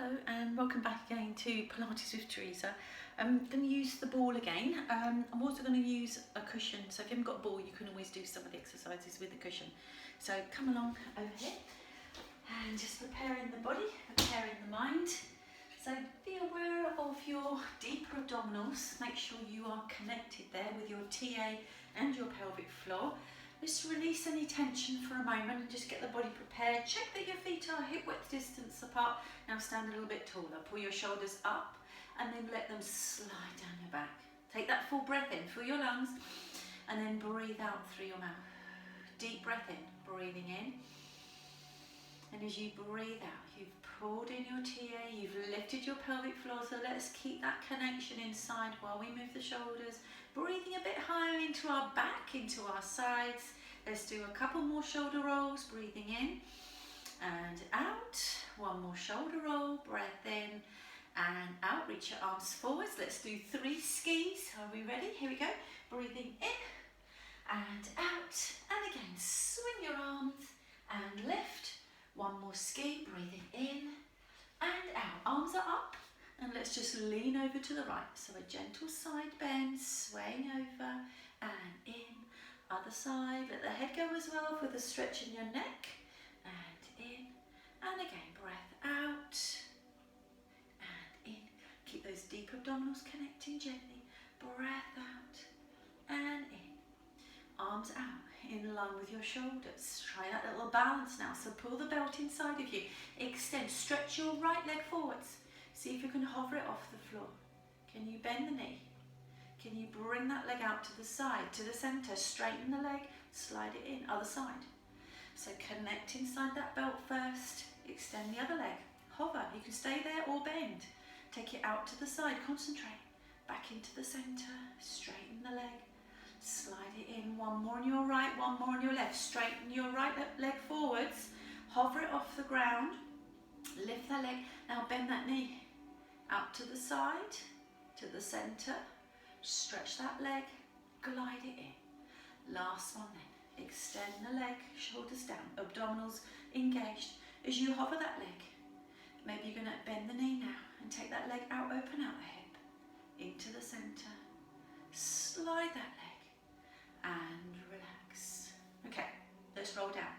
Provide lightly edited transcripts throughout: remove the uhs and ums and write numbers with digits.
Hello and welcome back again to Pilates with Teresa. I'm going to use the ball again. I'm also going to use a cushion, so if you haven't got a ball you can always do some of the exercises with the cushion. So come along over here and just preparing the body, preparing the mind. So be aware of your deeper abdominals, make sure you are connected there with your TA and your pelvic floor. Just release any tension for a moment and just get the body prepared. Check that your feet are hip width distance apart. Now stand a little bit taller. Pull your shoulders up and then let them slide down your back. Take that full breath in, fill your lungs, and then breathe out through your mouth. Deep breath in, breathing in. And as you breathe out, you've pulled in your TA, you've lifted your pelvic floor, so let's keep that connection inside while we move the shoulders. Breathing a bit higher into our back, into our sides. Let's do a couple more shoulder rolls, breathing in and out. One more shoulder roll, breath in and out. Reach your arms forwards. Let's do 3 skis. Are we ready? Here we go. Breathing in and out. And again, swing your arms and lift. One more ski, breathing in and out. Arms are up and let's just lean over to the right. So a gentle side bend, swaying over and in. Other side, let the head go as well with a stretch in your neck and in. And again, breath out and in. Keep those deep abdominals connecting gently. Breath out and in. Arms out in line with your shoulders. Try that little balance now. So pull the belt inside of you. Extend, stretch your right leg forwards. See if you can hover it off the floor. Can you bend the knee? Can you bring that leg out to the side, to the center? Straighten the leg, slide it in, other side. So connect inside that belt first. Extend the other leg. Hover, you can stay there or bend. Take it out to the side, concentrate. Back into the center, straighten the leg. Slide it in, one more on your right, one more on your left. Straighten your right leg forwards, hover it off the ground, lift that leg. Now bend that knee out to the side, to the center. Stretch that leg, glide it in. Last one then, extend the leg, shoulders down, abdominals engaged. As you hover that leg, maybe you're going to bend the knee now and take that leg out, open out the hip, into the center. Slide that leg and relax. Okay, let's roll down.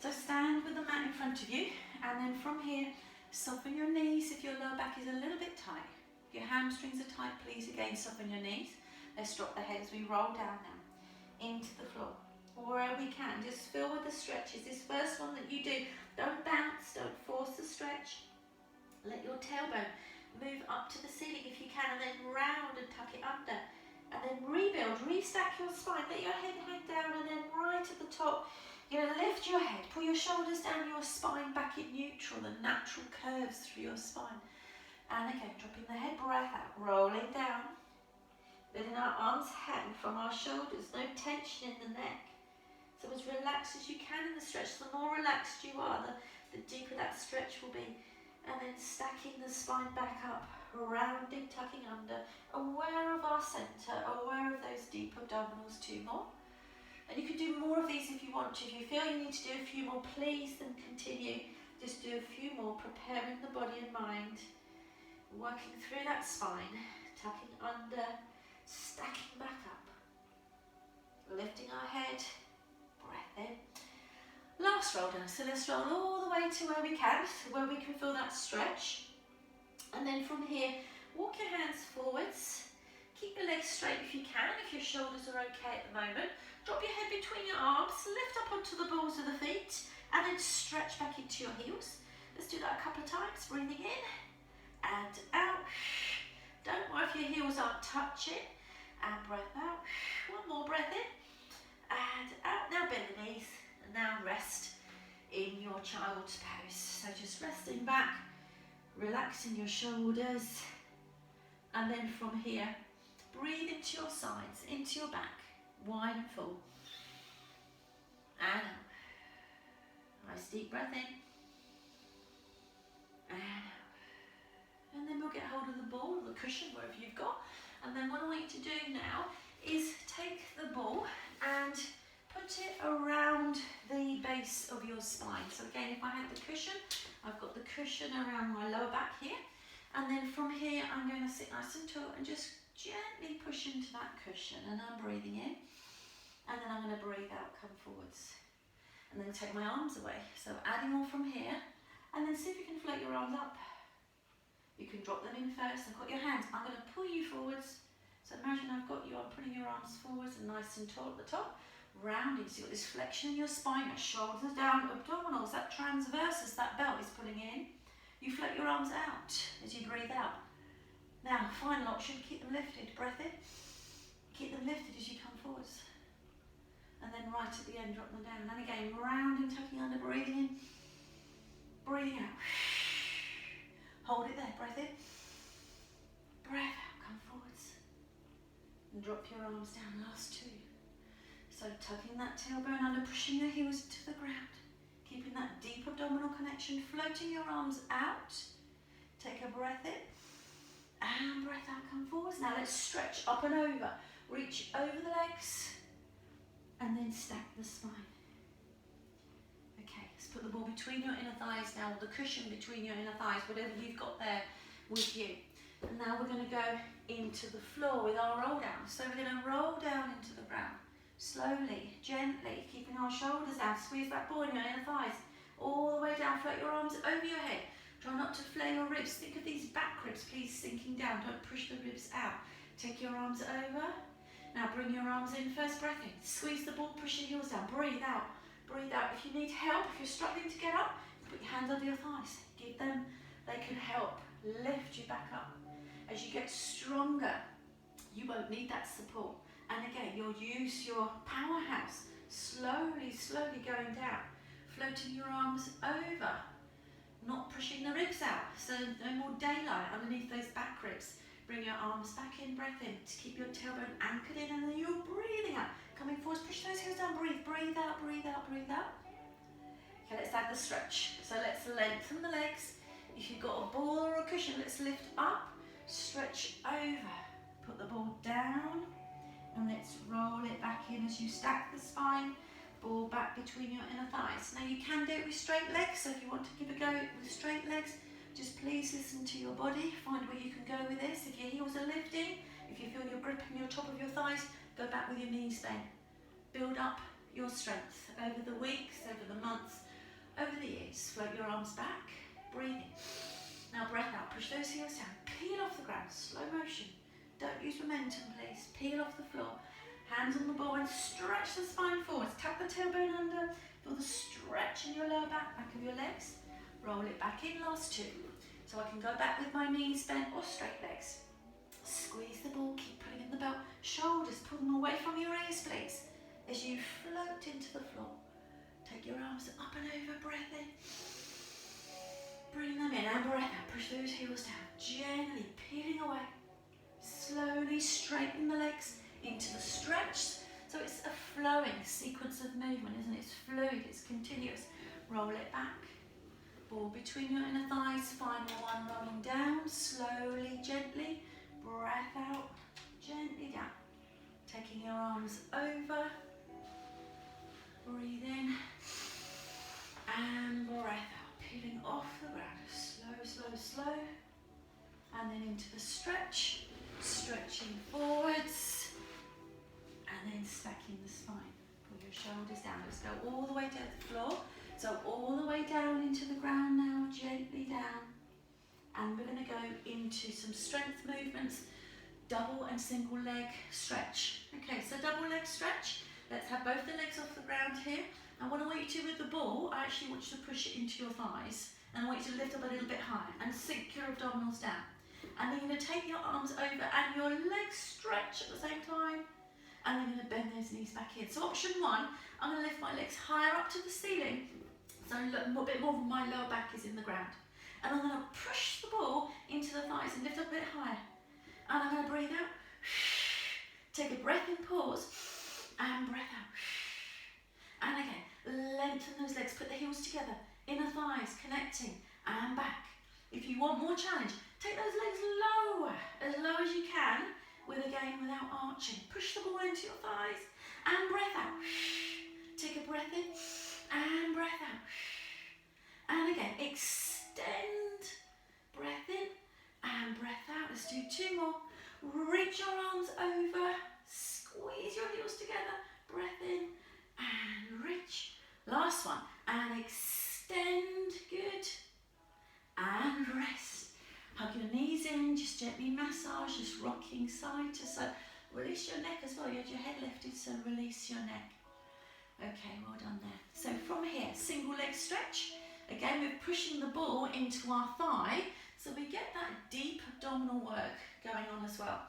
So stand with the mat in front of you and then from here, soften your knees if your lower back is a little bit tight. If your hamstrings are tight, please again soften your knees. Let's drop the head as we roll down now into the floor. Wherever we can, just feel with the stretches. This first one that you do, don't bounce, don't force the stretch. Let your tailbone move up to the ceiling if you can and then round and tuck it under. And then rebuild, restack your spine, let your head hang down and then right at the top, you're going to lift your head, pull your shoulders down, your spine back in neutral, the natural curves through your spine. And again, dropping the head, breath out, rolling down, letting our arms hang from our shoulders, no tension in the neck. So as relaxed as you can in the stretch, the more relaxed you are, the deeper that stretch will be. And then stacking the spine back up, rounding, tucking under, aware of our center, aware of those deep abdominals. 2 more. And you can do more of these if you want to. If you feel you need to do a few more, please then continue. Just do a few more, preparing the body and mind, working through that spine, tucking under, stacking back up, lifting our head, breath in. Last roll down, so let's roll all the way to where we can, where we can feel that stretch. And then from here, walk your hands forwards. Keep your legs straight if you can, if your shoulders are okay at the moment. Drop your head between your arms, lift up onto the balls of the feet, and then stretch back into your heels. Let's do that a couple of times, breathing in and out. Don't worry if your heels aren't touching. And breath out. One more breath in and out. Now bend the knees. And now rest in your child's pose. So just resting back, relaxing your shoulders. And then from here, breathe into your sides, into your back, wide and full. And out. Nice deep breath in. And out. And then we'll get hold of the ball or the cushion, wherever you've got. And then what I want you to do now is take the ball and put it around the base of your spine. So again, if I had the cushion, I've got the cushion around my lower back here. And then from here, I'm going to sit nice and tall and just gently push into that cushion. And I'm breathing in. And then I'm going to breathe out, come forwards. And then take my arms away. So adding all from here. And then see if you can float your arms up. You can drop them in first. I've got your hands. I'm going to pull you forwards. So imagine I've got you, I'm putting your arms forwards and nice and tall at the top. Rounding, so you've got this flexion in your spine, your shoulders down, abdominals, that transversus, that belt is pulling in. You float your arms out as you breathe out. Now, final option, keep them lifted, breath in. Keep them lifted as you come forwards. And then right at the end, drop them down. And again, rounding, tucking under, breathing in. Breathing out. Hold it there, breath in. Breath out, come forwards. And drop your arms down, last two. So tucking that tailbone under, pushing your heels to the ground. Keeping that deep abdominal connection, floating your arms out. Take a breath in. And breath out, come forwards. Now let's stretch up and over. Reach over the legs. And then stack the spine. Okay, let's put the ball between your inner thighs now, or the cushion between your inner thighs, whatever you've got there with you. And now we're going to go into the floor with our roll down. So we're going to roll down into the ground. Slowly, gently, keeping our shoulders down. Squeeze that ball in your inner thighs. All the way down, float your arms over your head. Try not to flare your ribs. Think of these back ribs, please, sinking down. Don't push the ribs out. Take your arms over. Now bring your arms in, first breath in. Squeeze the ball, push your heels down. Breathe out. Breathe out. If you need help, if you're struggling to get up, put your hands under your thighs. Give them, they can help lift you back up. As you get stronger, you won't need that support. And again, you'll use your powerhouse, slowly, slowly going down, floating your arms over, not pushing the ribs out, so no more daylight underneath those back ribs. Bring your arms back in, breath in, to keep your tailbone anchored in, and then you're breathing out. Coming forwards, push those heels down, breathe, breathe out, breathe out, breathe out. Okay, let's add the stretch. So let's lengthen the legs. If you've got a ball or a cushion, let's lift up, stretch over, put the ball down, and let's roll it back in as you stack the spine, ball back between your inner thighs. Now you can do it with straight legs, so if you want to give a go with straight legs, just please listen to your body, find where you can go with this. If your heels are lifting, if you feel you're gripping your top of your thighs, go back with your knees bent. Build up your strength over the weeks, over the months, over the years. Float your arms back, breathe in. Now breath out, push those heels down, peel off the ground, slow motion. Don't use momentum, please. Peel off the floor. Hands on the ball and stretch the spine forwards. Tuck the tailbone under. Feel the stretch in your lower back of your legs. Roll it back in, last two. So I can go back with my knees bent or straight legs. Squeeze the ball, keep pulling in the belt. Shoulders, pull them away from your ears, please. As you float into the floor. Take your arms up and over, breath in. Bring them in and breath out. Push those heels down. Gently peeling away. Slowly straighten the legs into the stretch. So it's a flowing sequence of movement, isn't it? It's fluid, it's continuous. Roll it back. Ball between your inner thighs. Final one, rolling down. Slowly, gently. Breath out. Gently down. Taking your arms over. Breathe in. And breath out. Peeling off the ground. Slow, slow, slow. And then into the stretch. Stretching forwards and then stacking the spine. Pull your shoulders down. Let's go all the way to the floor. So all the way down into the ground now, gently down. And we're going to go into some strength movements, double and single leg stretch. Okay, so double leg stretch. Let's have both the legs off the ground here. And what I want you to do with the ball, I actually want you to push it into your thighs. And I want you to lift up a little bit higher and sink your abdominals down. And then you're going to take your arms over and your legs stretch at the same time. And then you're going to bend those knees back in. So option one, I'm going to lift my legs higher up to the ceiling. So a bit more than my lower back is in the ground. And I'm going to push the ball into the thighs and lift up a bit higher. And I'm going to breathe out. Take a breath in, pause. And breath out. And again, lengthen those legs. Put the heels together. Inner thighs connecting. And back. If you want more challenge, take those legs lower, as low as you can, without arching. Push the ball into your thighs and breath out. Take a breath in and breath out. And again, extend, breath in and breath out. Let's do 2 more. Reach your arms over, squeeze your heels together, breath in and reach. Last one, and extend, good, and rest. Hug your knees in, just gently massage, just rocking side to side. Release your neck as well, you had your head lifted, so release your neck. Okay, well done there. So from here, single leg stretch. Again, we're pushing the ball into our thigh, so we get that deep abdominal work going on as well.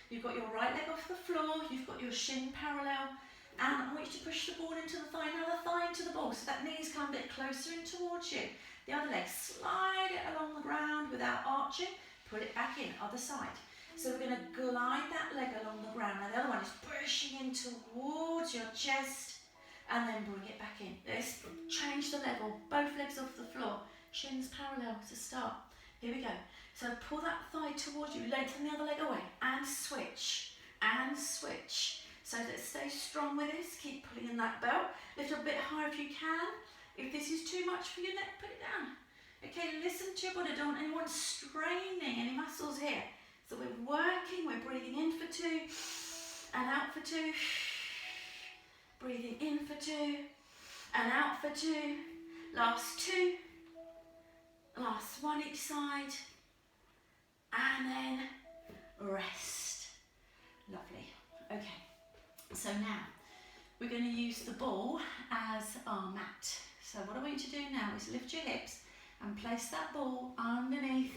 You've got your right leg off the floor, you've got your shin parallel, and I want you to push the ball into the thigh, now the thigh into the ball, so that knees come a bit closer in towards you. The other leg, slide it along the ground without arching, put it back in, other side. So we're going to glide that leg along the ground. Now the other one is pushing in towards your chest, and then bring it back in. Let's change the level, both legs off the floor, shins parallel to start. Here we go. So pull that thigh towards you, lengthen the other leg away, and switch, and switch. So let's stay strong with this, keep pulling in that belt, lift a bit higher if you can. If this is too much for your neck, put it down. Okay, listen to your body, don't want anyone straining any muscles here. So we're working, we're breathing in for 2, and out for 2. Breathing in for 2, and out for 2. Last 2. Last 1 each side. And then rest. Lovely. Okay. So now, we're going to use the ball as our mat. So what I want you to do now is lift your hips and place that ball underneath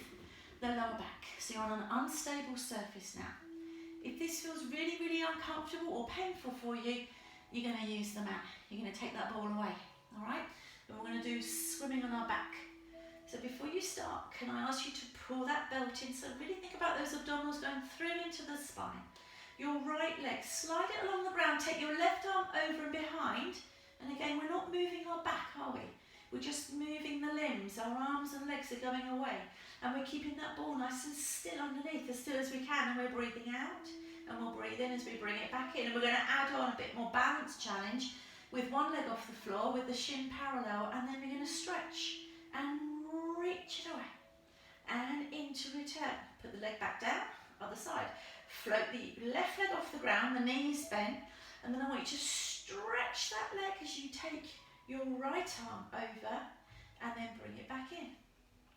the lower back. So you're on an unstable surface now. If this feels really, really uncomfortable or painful for you, you're going to use the mat. You're going to take that ball away, all right? And we're going to do swimming on our back. So before you start, can I ask you to pull that belt in? So really think about those abdominals going through into the spine. Your right leg, slide it along the ground, take your left arm over and behind. And again, we're not moving our back, are we? We're just moving the limbs. Our arms and legs are going away. And we're keeping that ball nice and still underneath, as still as we can. And we're breathing out. And we'll breathe in as we bring it back in. And we're going to add on a bit more balance challenge with one leg off the floor with the shin parallel. And then we're going to stretch and reach it away. And into return. Put the leg back down, other side. Float the left leg off the ground, the knees bent. And then I want you to stretch that leg as you take your right arm over and then bring it back in.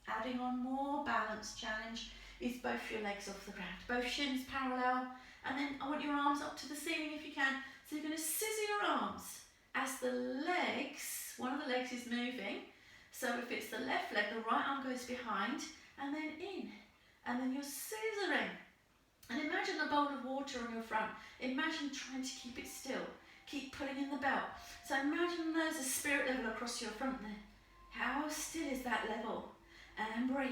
Adding on more balance challenge with both your legs off the ground. Both shins parallel. And then I want your arms up to the ceiling if you can. So you're going to scissor your arms as the legs, one of the legs is moving. So if it's the left leg, the right arm goes behind and then in. And then you're scissoring. And imagine a bowl of water on your front. Imagine trying to keep it still. Keep pulling in the belt. So imagine there's a spirit level across your front there. How still is that level? And breathe.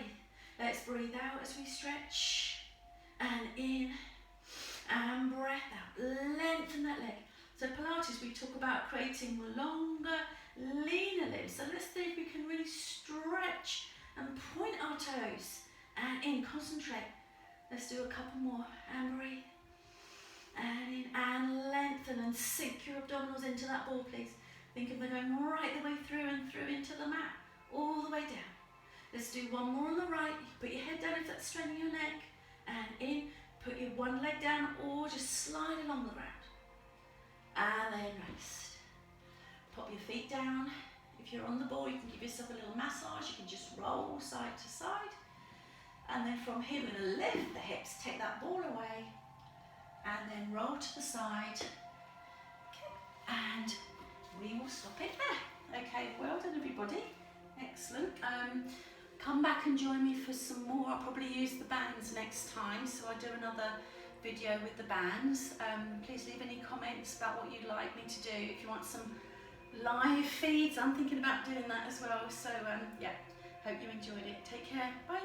Let's breathe out as we stretch. And in. And breath out. Lengthen that leg. So Pilates, we talk about creating longer, leaner limbs. So let's see if we can really stretch and point our toes. And in, concentrate. Let's do a couple more. And breathe. And in, and lengthen and sink your abdominals into that ball, please. Think of them going right the way through and through into the mat. All the way down. Let's do one more on the right. Put your head down if that's straining your neck. And in. Put your one leg down or just slide along the ground. And then rest. Pop your feet down. If you're on the ball, you can give yourself a little massage. You can just roll side to side. And then from here, we're going to lift the hips. Take that ball away. And then roll to the side. Okay. And we will stop it there. Okay, well done everybody. Excellent. Come back and join me for some more. I'll probably use the bands next time, so I'll do another video with the bands. Please leave any comments about what you'd like me to do. If you want some live feeds, I'm thinking about doing that as well. So yeah, hope you enjoyed it. Take care. Bye.